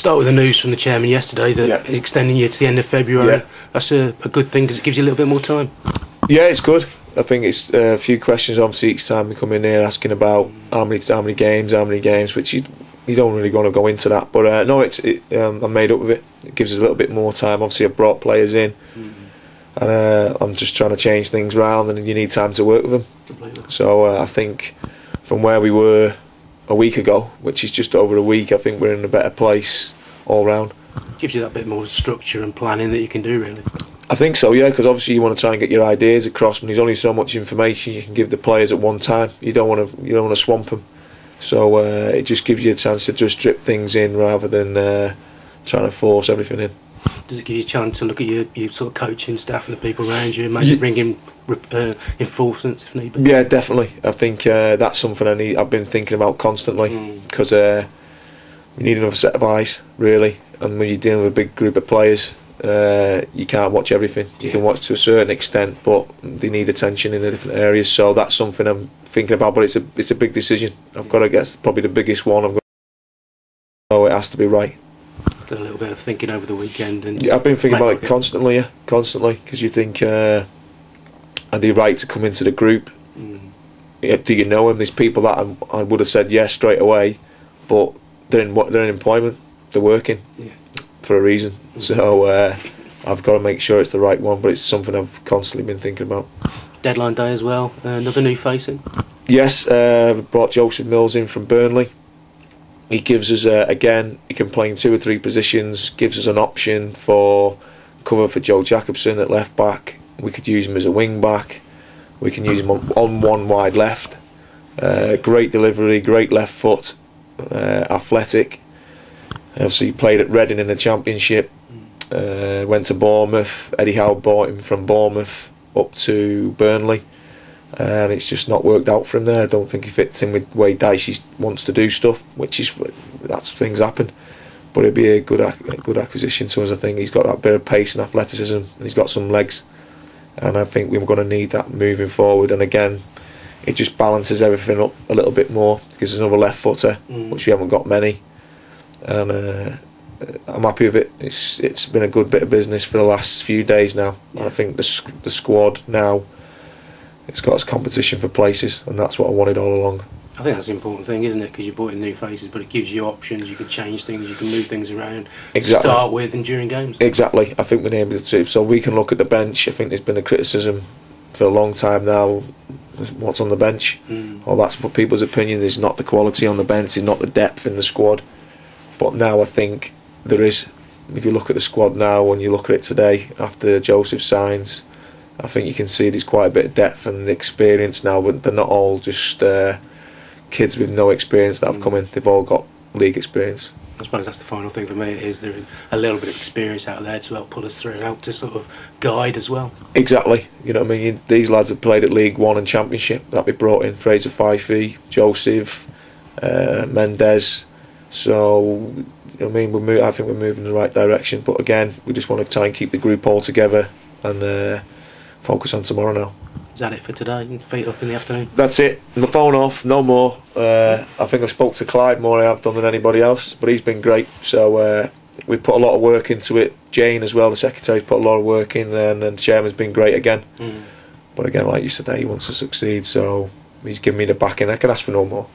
Start with the news from the chairman yesterday that he's extending you to the end of February. Yeah. That's a good thing because it gives you a little bit more time. Yeah, it's good. I think it's a few questions obviously each time we come in here asking about how many games, which you don't really want to go into that. But no, I'm made up with it. It gives us a little bit more time. Obviously, I've brought players in, and I'm just trying to change things around, and you need time to work with them. Completely. So I think from where we were a week ago, which is just over a week, I think we're in a better place all round. Gives you that bit more structure and planning that you can do, really. I think so, yeah, because obviously you want to try and get your ideas across, and there's only so much information you can give the players at one time. You don't want to swamp them, so it just gives you a chance to just drip things in rather than trying to force everything in. Does it give you a chance to look at your sort of coaching staff and the people around you and maybe bring in enforcements if need be? Yeah, definitely. I think that's something I've been thinking about constantly, because we need another set of eyes, really. And when you're dealing with a big group of players, you can't watch everything. You can watch to a certain extent, but they need attention in the different areas. So that's something I'm thinking about. But it's a big decision. I've got to guess probably the biggest one. So it has to be right. Done a little bit of thinking over the weekend, and I've been thinking about it constantly, because you think, are they right to come into the group? Do you know them? There's people that I would have said yes straight away, but they're in employment, they're working for a reason. So I've got to make sure it's the right one, but it's something I've constantly been thinking about. Deadline day as well, another new face in? Yes, brought Joseph Mills in from Burnley. He gives us, again, he can play in 2 or 3 positions, gives us an option for cover for Joe Jacobson at left back. We could use him as a wing back. We can use him on one wide left. Great delivery, great left foot, athletic. Obviously he played at Reading in the Championship, went to Bournemouth. Eddie Howe brought him from Bournemouth up to Burnley, and it's just not worked out for him there. I don't think he fits in with the way Dicey wants to do stuff, that's things happen. But it'd be a good acquisition to us. I think he's got that bit of pace and athleticism, and he's got some legs, and I think we're going to need that moving forward. And again, it just balances everything up a little bit more, gives us another left footer, which we haven't got many, and I'm happy with it. It's been a good bit of business for the last few days now, and I think the squad now, it's got its competition for places, and that's what I wanted all along. I think that's the important thing, isn't it? Because you brought in new faces, but it gives you options. You can change things, you can move things around. Exactly. Start with and during games. Exactly. I think we're able to. So we can look at the bench. I think there's been a criticism for a long time now. What's on the bench? Well, that's what people's opinion. There's not the quality on the bench. There's not the depth in the squad. But now I think there is. If you look at the squad now, and you look at it today after Joseph signs, I think you can see there's quite a bit of depth and experience now, but they're not all just kids with no experience that have come in. They've all got league experience. I suppose that's the final thing for me, is there is a little bit of experience out there to help pull us through, help to sort of guide as well. Exactly. You know what I mean? These lads have played at League One and Championship that we brought in. Fraser Fifey, Joseph, Mendes. So, I mean, I think we're moving in the right direction. But again, we just want to try and keep the group all together and focus on tomorrow now. Is that it for today? Feet up in the afternoon? That's it. The phone off, no more. I think I spoke to Clyde more than I have done than anybody else, but he's been great. So we put a lot of work into it. Jane as well, the secretary's put a lot of work in, and the chairman's been great again. But again, like you said, he wants to succeed, so he's given me the backing. I can ask for no more.